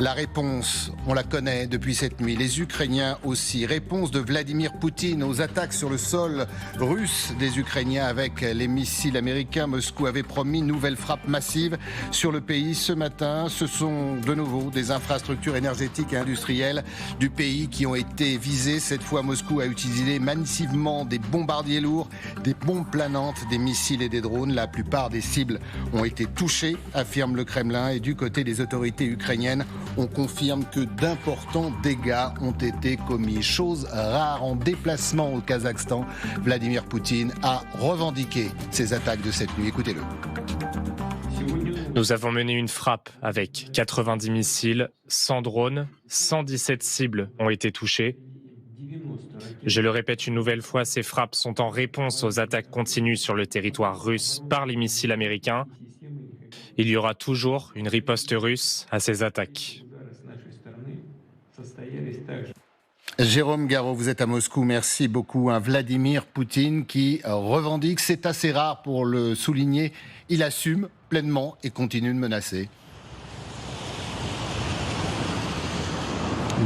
La réponse, on la connaît depuis cette nuit. Les Ukrainiens aussi. Réponse de Vladimir Poutine aux attaques sur le sol russe des Ukrainiens avec les missiles américains. Moscou avait promis une nouvelle frappe massive sur le pays ce matin. Ce sont de nouveau des infrastructures énergétiques et industrielles du pays qui ont été visées. Cette fois, Moscou a utilisé massivement des bombardiers lourds, des bombes planantes, des missiles et des drones. La plupart des cibles ont été touchées, affirme le Kremlin. Et du côté des autorités ukrainiennes, on confirme que d'importants dégâts ont été commis. Chose rare en déplacement au Kazakhstan. Vladimir Poutine a revendiqué ces attaques de cette nuit. Écoutez-le. Nous avons mené une frappe avec 90 missiles, 100 drones, 117 cibles ont été touchées. Je le répète une nouvelle fois, ces frappes sont en réponse aux attaques continues sur le territoire russe par les missiles américains. Il y aura toujours une riposte russe à ces attaques. Jérôme Garraud, vous êtes à Moscou, merci beaucoup. Vladimir Poutine qui revendique, c'est assez rare pour le souligner, il assume pleinement et continue de menacer.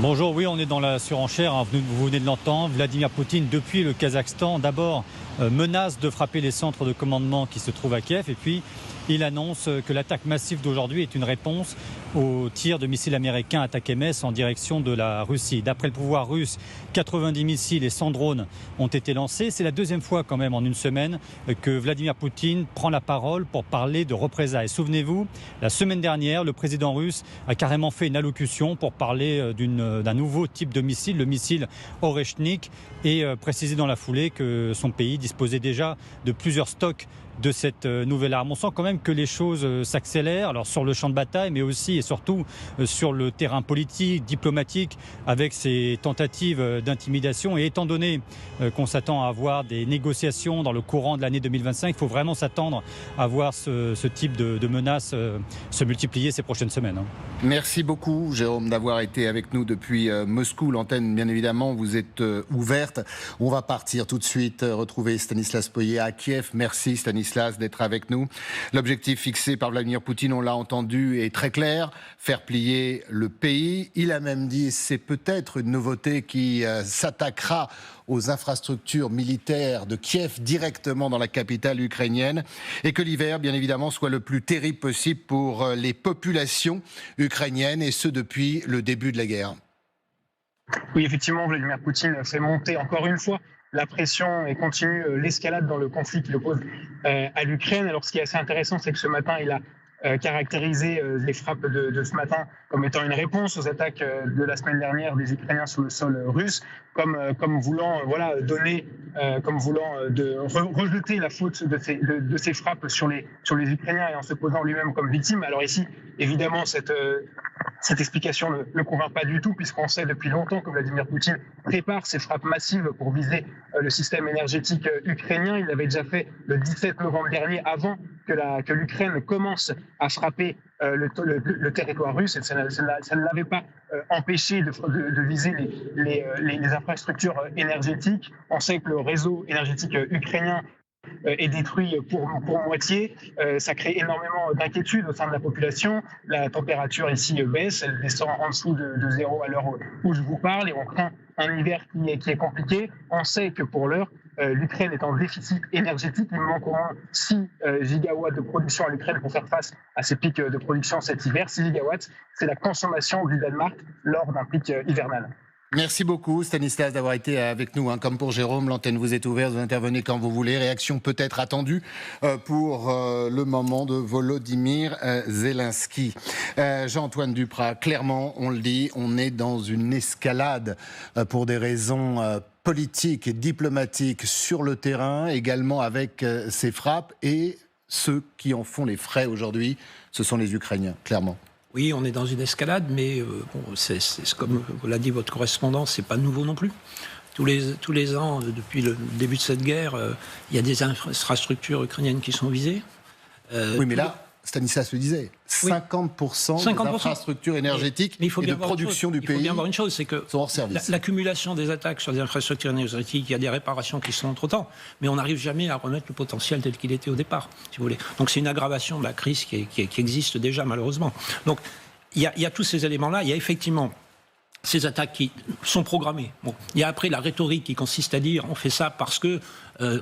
Bonjour, oui, on est dans la surenchère, vous venez de l'entendre. Vladimir Poutine, depuis le Kazakhstan, d'abord menace de frapper les centres de commandement qui se trouvent à Kiev, et puis il annonce que l'attaque massive d'aujourd'hui est une réponse aux tirs de missiles américains attaqués Metz en direction de la Russie. D'après le pouvoir russe, 90 missiles et 100 drones ont été lancés. C'est la deuxième fois quand même en une semaine que Vladimir Poutine prend la parole pour parler de représailles. Souvenez-vous, la semaine dernière, le président russe a carrément fait une allocution pour parler d'un nouveau type de missile, le missile Oreshnik, et préciser dans la foulée que son pays disposait déjà de plusieurs stocks de cette nouvelle arme. On sent quand même que les choses s'accélèrent, alors sur le champ de bataille, mais aussi et surtout sur le terrain politique, diplomatique, avec ces tentatives d'intimidation. Et étant donné qu'on s'attend à avoir des négociations dans le courant de l'année 2025, il faut vraiment s'attendre à voir ce type de menaces se multiplier ces prochaines semaines. Merci beaucoup, Jérôme, d'avoir été avec nous depuis Moscou. L'antenne, bien évidemment, vous êtes ouverte. On va partir tout de suite retrouver Stanislas Poirier à Kiev. Merci, Stanislas, d'être avec nous. L'objectif fixé par Vladimir Poutine, on l'a entendu, est très clair, faire plier le pays. Il a même dit, c'est peut-être une nouveauté qui s'attaquera aux infrastructures militaires de Kiev directement dans la capitale ukrainienne, et que l'hiver, bien évidemment, soit le plus terrible possible pour les populations ukrainiennes, et ce depuis le début de la guerre. Oui, effectivement, Vladimir Poutine fait monter encore une fois la pression et continue l'escalade dans le conflit qu'il oppose à l'Ukraine. Alors, ce qui est assez intéressant, c'est que ce matin, il a caractérisé les frappes de ce matin comme étant une réponse aux attaques de la semaine dernière des Ukrainiens sur le sol russe, comme voulant rejeter la faute de ces frappes sur les Ukrainiens et en se posant lui-même comme victime. Alors ici, évidemment, cette explication ne le convainc pas du tout, puisqu'on sait depuis longtemps que Vladimir Poutine prépare ces frappes massives pour viser le système énergétique ukrainien. Il l'avait déjà fait le 17 novembre dernier, avant que l'Ukraine commence à frapper le territoire russe, et ça ne l'avait pas empêché de viser les infrastructures énergétiques. On sait que le réseau énergétique ukrainien est détruit pour moitié. Ça crée énormément d'inquiétude au sein de la population. La température ici baisse, elle descend en dessous de zéro à l'heure où je vous parle, et on craint un hiver qui est compliqué. On sait que pour l'heure, l'Ukraine est en déficit énergétique. Il manque au moins 6 gigawatts de production à l'Ukraine pour faire face à ces pics de production cet hiver. 6 gigawatts, c'est la consommation du Danemark lors d'un pic hivernal. Merci beaucoup, Stanislas, d'avoir été avec nous. Comme pour Jérôme, l'antenne vous est ouverte, vous intervenez quand vous voulez. Réaction peut-être attendue pour le moment de Volodymyr Zelensky. Jean-Antoine Duprat, clairement, on le dit, on est dans une escalade pour des raisons politiques et diplomatiques sur le terrain, également avec ces frappes. Et ceux qui en font les frais aujourd'hui, ce sont les Ukrainiens, clairement. Oui, on est dans une escalade, mais c'est comme l'a dit votre correspondant, c'est pas nouveau non plus. Tous les ans, depuis le début de cette guerre, il y a des infrastructures ukrainiennes qui sont visées. Oui, mais là, Stanislas le disait, 50% des infrastructures énergétiques et de production du pays. Il faut bien voir une chose, c'est que sont hors service. L'accumulation des attaques sur des infrastructures énergétiques, il y a des réparations qui sont entre-temps, mais on n'arrive jamais à remettre le potentiel tel qu'il était au départ, si vous voulez. Donc c'est une aggravation de la crise qui existe déjà, malheureusement. Donc il y a tous ces éléments-là. Il y a effectivement ces attaques qui sont programmées. Bon. Il y a après la rhétorique qui consiste à dire on fait ça parce que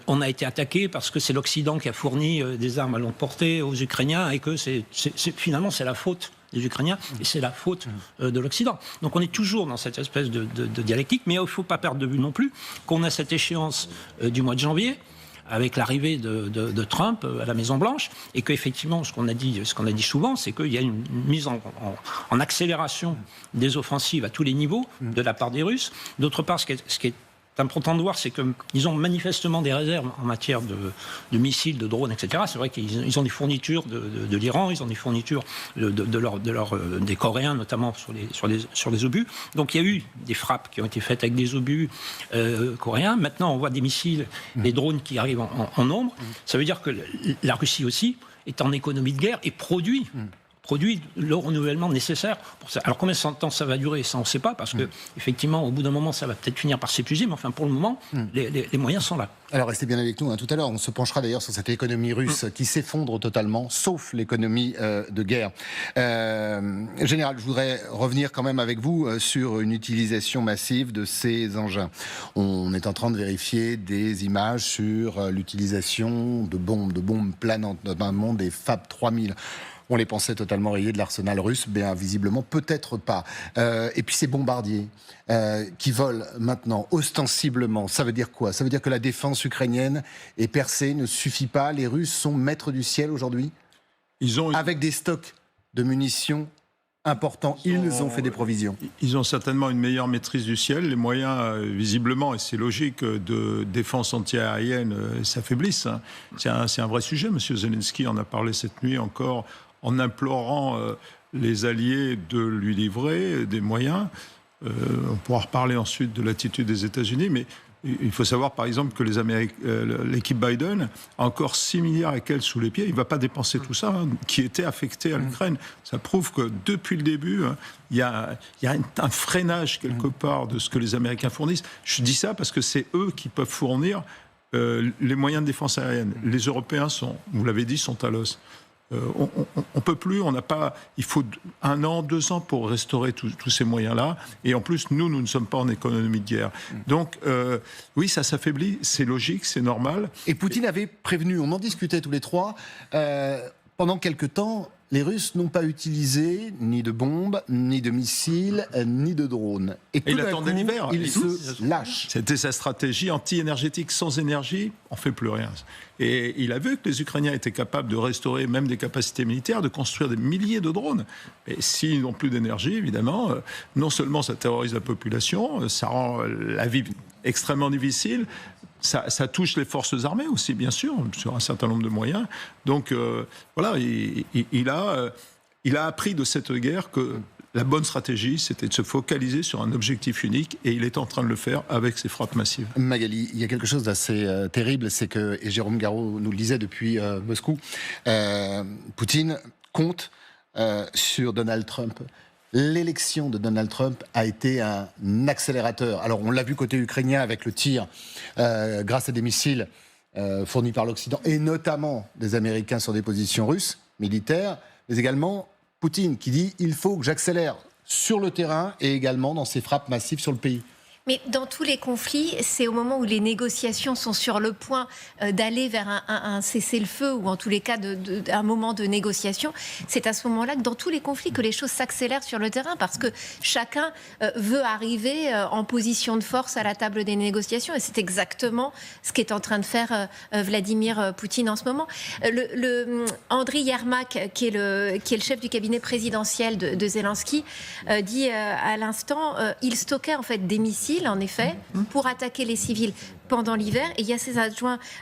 on a été attaqué, parce que c'est l'Occident qui a fourni des armes à longue portée aux Ukrainiens et que finalement c'est la faute des Ukrainiens et c'est la faute de l'Occident. Donc on est toujours dans cette espèce de dialectique, mais il ne faut pas perdre de vue non plus qu'on a cette échéance du mois de janvier, avec l'arrivée de Trump à la Maison-Blanche, et qu'effectivement, ce qu'on a dit souvent, c'est qu'il y a une mise en accélération des offensives à tous les niveaux de la part des Russes. D'autre part, ce qui est important de voir, c'est qu'ils ont manifestement des réserves en matière de missiles, de drones, etc. C'est vrai qu'ils ont des fournitures de l'Iran, ils ont des fournitures des Coréens, notamment sur les obus. Donc il y a eu des frappes qui ont été faites avec des obus coréens. Maintenant, on voit des missiles, des drones qui arrivent en nombre. Ça veut dire que la Russie aussi est en économie de guerre et produit le renouvellement nécessaire pour ça. Alors combien de temps ça va durer, ça on ne sait pas, parce que effectivement au bout d'un moment ça va peut-être finir par s'épuiser, mais enfin pour le moment les moyens sont là. Alors restez bien avec nous, hein. Tout à l'heure on se penchera d'ailleurs sur cette économie russe qui s'effondre totalement, sauf l'économie de guerre. Général, je voudrais revenir quand même avec vous sur une utilisation massive de ces engins. On est en train de vérifier des images sur l'utilisation de bombes planantes, notamment des Fab 3000. On les pensait totalement rayés de l'arsenal russe, bien visiblement peut-être pas. Et puis ces bombardiers qui volent maintenant ostensiblement, ça veut dire quoi? Ça veut dire que la défense ukrainienne est percée, ne suffit pas, les Russes sont maîtres du ciel aujourd'hui? Avec des stocks de munitions importants, ils ont fait des provisions. Ils ont certainement une meilleure maîtrise du ciel. Les moyens, visiblement, et c'est logique, de défense anti-aérienne s'affaiblissent. Hein. C'est un vrai sujet. M. Zelensky en a parlé cette nuit encore, en implorant les alliés de lui livrer des moyens. On pourra reparler ensuite de l'attitude des États-Unis, mais il faut savoir, par exemple, que l'équipe Biden a encore 6 milliards et quelques sous les pieds. Il ne va pas dépenser tout ça, hein, qui était affecté à l'Ukraine. Ça prouve que depuis le début, hein, il y a un freinage quelque part de ce que les Américains fournissent. Je dis ça parce que c'est eux qui peuvent fournir les moyens de défense aérienne. Les Européens vous l'avez dit, sont à l'os. On peut plus, on n'a pas. Il faut 1 an, 2 ans pour restaurer tous ces moyens-là. Et en plus, nous ne sommes pas en économie de guerre. Donc, oui, ça s'affaiblit. C'est logique, c'est normal. Et Poutine avait prévenu. On en discutait tous les trois. Pendant quelque temps, les Russes n'ont pas utilisé ni de bombes, ni de missiles, ni de drones. Et il attendait l'hiver. Il se lâche. C'était sa stratégie anti-énergétique. Sans énergie, on ne fait plus rien. Et il a vu que les Ukrainiens étaient capables de restaurer même des capacités militaires, de construire des milliers de drones. Et s'ils n'ont plus d'énergie, évidemment, non seulement ça terrorise la population, ça rend la vie extrêmement difficile, ça touche les forces armées aussi, bien sûr, sur un certain nombre de moyens. Donc, voilà, il a appris de cette guerre que la bonne stratégie, c'était de se focaliser sur un objectif unique, et il est en train de le faire avec ses frappes massives. Magali, il y a quelque chose d'assez terrible, c'est que, et Jérôme Garraud nous le disait depuis Moscou, Poutine compte sur Donald Trump. L'élection de Donald Trump a été un accélérateur. Alors on l'a vu côté ukrainien avec le tir grâce à des missiles fournis par l'Occident, et notamment des Américains sur des positions russes militaires, mais également Poutine qui dit « il faut que j'accélère sur le terrain et également dans ses frappes massives sur le pays ». Mais dans tous les conflits, c'est au moment où les négociations sont sur le point d'aller vers un cessez-le-feu, ou en tous les cas un moment de négociation, c'est à ce moment-là que dans tous les conflits que les choses s'accélèrent sur le terrain, parce que chacun veut arriver en position de force à la table des négociations, et c'est exactement ce qu'est en train de faire Vladimir Poutine en ce moment. Andriy Yermak, qui est le chef du cabinet présidentiel de Zelensky, dit à l'instant, il stockait en fait des missiles, en effet, pour attaquer les civils pendant l'hiver. Et il y a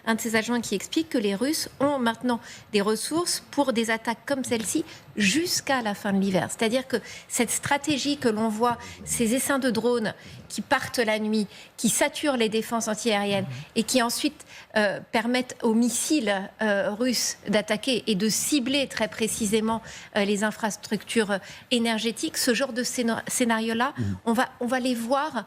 un de ses adjoints qui explique que les Russes ont maintenant des ressources pour des attaques comme celle-ci jusqu'à la fin de l'hiver. C'est-à-dire que cette stratégie que l'on voit, ces essaims de drones qui partent la nuit, qui saturent les défenses antiaériennes et qui ensuite permettent aux missiles russes d'attaquer et de cibler très précisément les infrastructures énergétiques, ce genre de scénario-là, on va les voir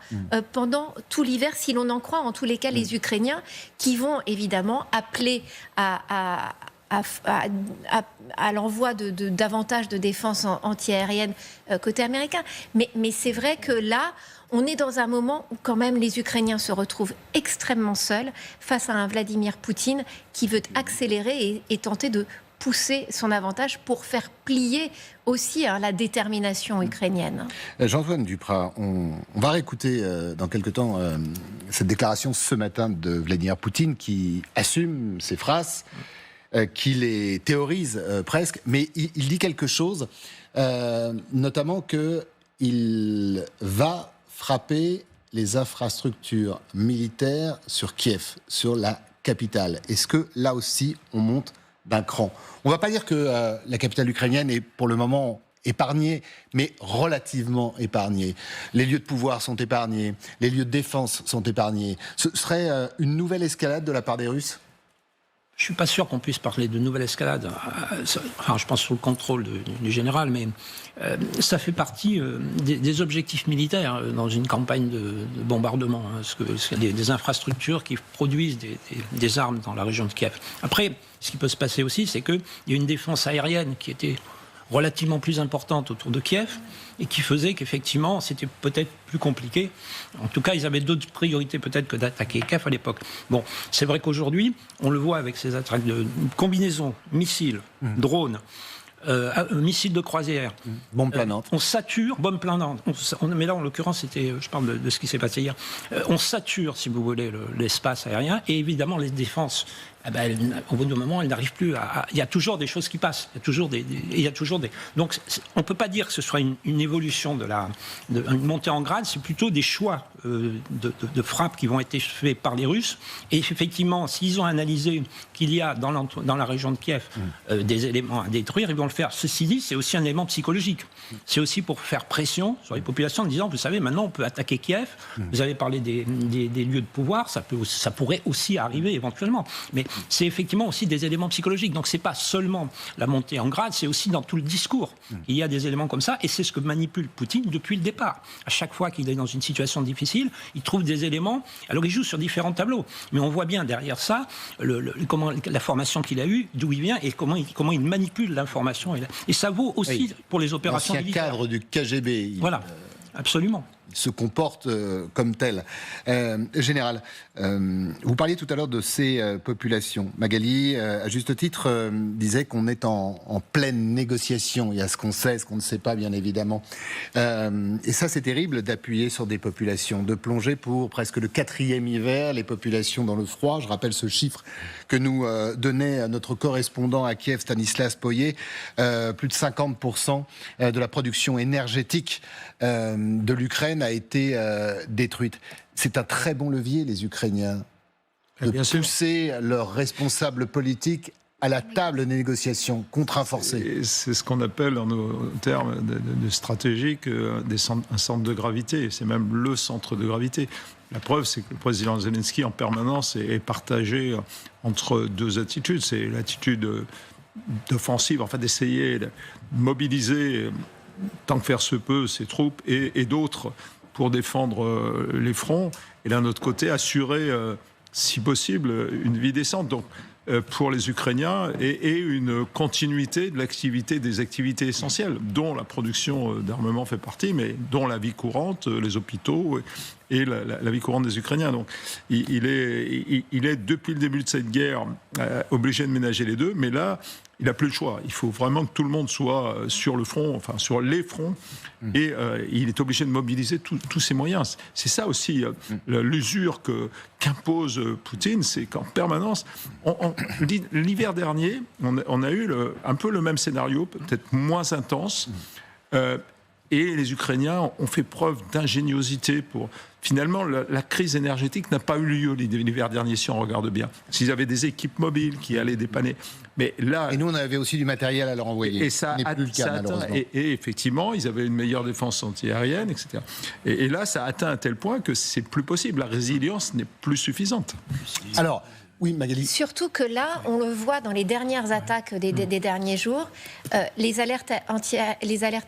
pendant tout l'hiver, si l'on en croit en tous les cas les Ukrainiens, qui vont évidemment appeler à à l'envoi de davantage de défense anti-aérienne côté américain. Mais c'est vrai que là, on est dans un moment où quand même les Ukrainiens se retrouvent extrêmement seuls face à un Vladimir Poutine qui veut accélérer et tenter de pousser son avantage pour faire plier aussi la détermination ukrainienne. Jean-Antoine Duprat, on va réécouter dans quelque temps cette déclaration ce matin de Vladimir Poutine qui assume ses phrases, qui les théorise presque, mais il dit quelque chose, notamment qu'il va frapper les infrastructures militaires sur Kiev, sur la capitale. Est-ce que là aussi on monte d'un cran? On ne va pas dire que la capitale ukrainienne est pour le moment épargnée, mais relativement épargnée. Les lieux de pouvoir sont épargnés, les lieux de défense sont épargnés. Ce serait une nouvelle escalade de la part des Russes ? Je ne suis pas sûr qu'on puisse parler de nouvelle escalade. Enfin, je pense sous le contrôle du général, mais ça fait partie des objectifs militaires dans une campagne de bombardement. Parce qu'il y a des infrastructures qui produisent des armes dans la région de Kiev. Après, ce qui peut se passer aussi, c'est qu'il y a une défense aérienne qui était relativement plus importante autour de Kiev et qui faisait qu'effectivement c'était peut-être plus compliqué. En tout cas, ils avaient d'autres priorités peut-être que d'attaquer Kiev à l'époque. Bon, c'est vrai qu'aujourd'hui, on le voit avec ces attaques de combinaisons, missiles, drones, missiles de croisière. Bombe planante. On sature, bombe planante. Mais là, en l'occurrence, je parle de ce qui s'est passé hier. On sature, si vous voulez, l'espace aérien et évidemment les défenses. Au bout d'un moment, elles n'arrivent plus à... Il y a toujours des choses qui passent. Il y a toujours des... Donc, on ne peut pas dire que ce soit une évolution une montée en grade. C'est plutôt des choix de frappe qui vont être faits par les Russes. Et effectivement, s'ils ont analysé qu'il y a dans la région de Kiev des éléments à détruire, ils vont le faire. Ceci dit, c'est aussi un élément psychologique. C'est aussi pour faire pression sur les populations en disant, vous savez, maintenant, on peut attaquer Kiev. Vous avez parlé des lieux de pouvoir. Ça pourrait aussi arriver éventuellement. Mais c'est effectivement aussi des éléments psychologiques. Donc c'est pas seulement la montée en grade, c'est aussi dans tout le discours. Il y a des éléments comme ça, et c'est ce que manipule Poutine depuis le départ. À chaque fois qu'il est dans une situation difficile, il trouve des éléments. Alors il joue sur différents tableaux, mais on voit bien derrière ça la formation qu'il a eue, d'où il vient, et comment il manipule l'information. Et ça vaut aussi pour les opérations militaires. L'ancien cadre du KGB. Voilà, absolument. Se comporte comme tel. Général, vous parliez tout à l'heure de ces populations. Magali, à juste titre, disait qu'on est en pleine négociation. Il y a ce qu'on sait, ce qu'on ne sait pas, bien évidemment. Et ça, c'est terrible d'appuyer sur des populations, de plonger pour presque le 4e hiver les populations dans le froid. Je rappelle ce chiffre que nous donnait notre correspondant à Kiev, Stanislas Poyet. Plus de 50% de la production énergétique de l'Ukraine a été détruite. C'est un très bon levier, les Ukrainiens, de pousser leurs responsables politiques à la table de négociation, contraint forcé. C'est ce qu'on appelle, en nos termes de stratégique, un centre de gravité. C'est même le centre de gravité. La preuve, c'est que le président Zelensky, en permanence, est partagé entre deux attitudes. C'est l'attitude d'offensive, enfin d'essayer de mobiliser tant que faire se peut ses troupes et d'autres pour défendre les fronts, et d'un autre côté assurer, si possible, une vie décente. Donc, pour les Ukrainiens et une continuité de l'activité, des activités essentielles, dont la production d'armement fait partie, mais dont la vie courante, les hôpitaux et la vie courante des Ukrainiens. Donc, il est depuis le début de cette guerre obligé de ménager les deux, mais là, il n'a plus le choix. Il faut vraiment que tout le monde soit sur le front, enfin sur les fronts, et il est obligé de mobiliser tous ses moyens. C'est ça aussi l'usure qu'impose Poutine, c'est qu'en permanence, l'hiver dernier, on a eu un peu le même scénario, peut-être moins intense, et les Ukrainiens ont fait preuve d'ingéniosité pour... Finalement, la crise énergétique n'a pas eu lieu l'hiver dernier, si on regarde bien. S'ils avaient des équipes mobiles qui allaient dépanner. Mais là, et nous, on avait aussi du matériel à leur envoyer. Et ça n'est plus le cas, malheureusement. Et effectivement, ils avaient une meilleure défense anti-aérienne, etc. Et là, ça a atteint à tel point que c'est plus possible. La résilience n'est plus suffisante. Alors, Oui, Magali. Surtout que là, on le voit dans les dernières attaques des derniers jours, les alertes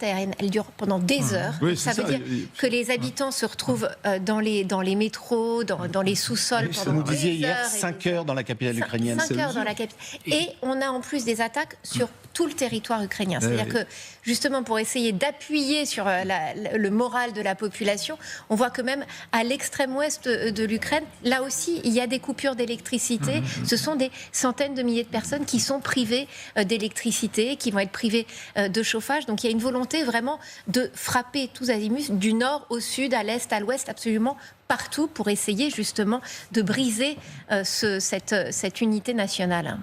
aériennes, elles durent pendant des heures. Oui, ça veut dire que les habitants se retrouvent dans les métros, dans les sous-sols pendant Vous des disiez hier heures 5 heures dans la capitale ukrainienne. 5 heures dans la capitale. Et on a en plus des attaques sur tout le territoire ukrainien. C'est-à-dire que, justement, pour essayer d'appuyer sur le moral de la population, on voit que même à l'extrême ouest de l'Ukraine, là aussi, il y a des coupures d'électricité. Ce sont des centaines de milliers de personnes qui sont privées d'électricité, qui vont être privées de chauffage. Donc il y a une volonté vraiment de frapper tous azimuts, du nord au sud, à l'est, à l'ouest, absolument partout, pour essayer justement de briser cette unité nationale.